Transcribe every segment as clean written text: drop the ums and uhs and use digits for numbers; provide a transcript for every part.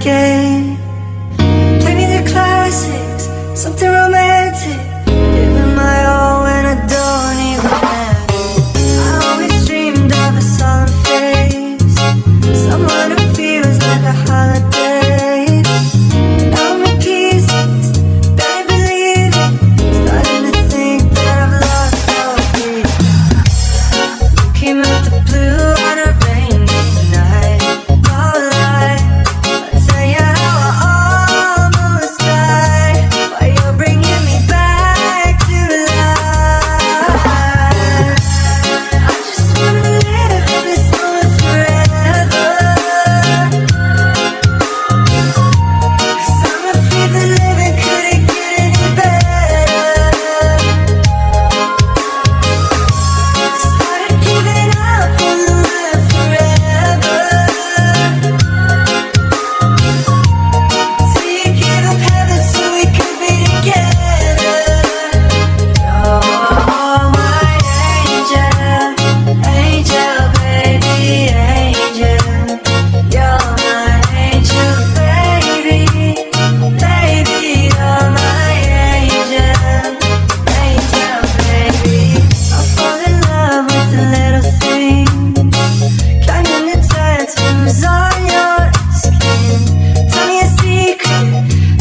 again. Play me the classics, something romantic. Giving my all when I don't even have it. I always dreamed of a solemn face, someone who feels like a holiday. Now I'm in pieces, barely believe it. Starting to think that I've lost all faith. You came out the blue on a rainy night. No lie, I'll tell you how I almost died. Why you're bringing me back to life. I just wanna live this moment forever, 'cause I'm afraid that living couldn't get any better. Started giving up on the life forever, till you gave up heaven so we could be together. You're my angel, angel, baby, angel. You're my angel, baby, baby. You're my angel, angel, baby. I fall in love with the little things, counting the tattoos on your skin. Tell me a secret,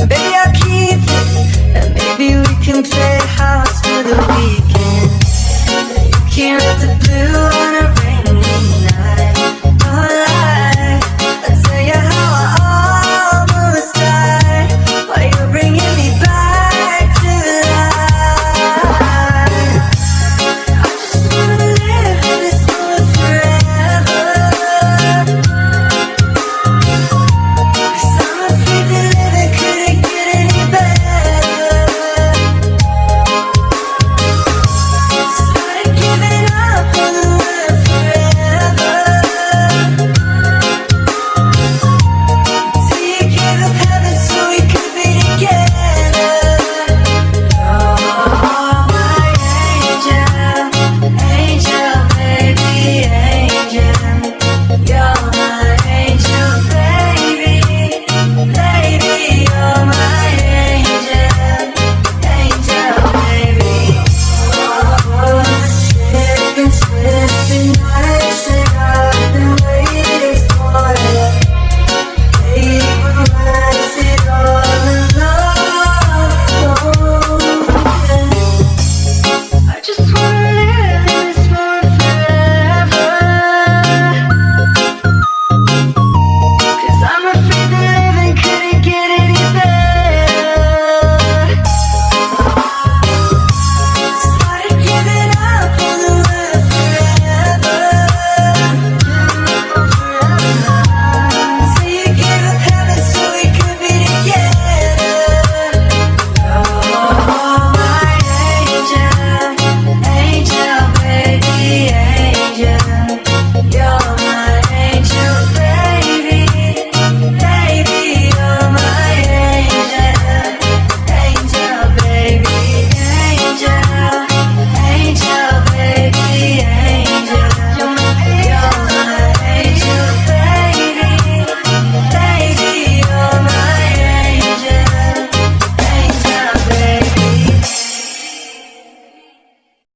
baby, I'll keep it, and maybe we can play house for the weekend. You came out the blue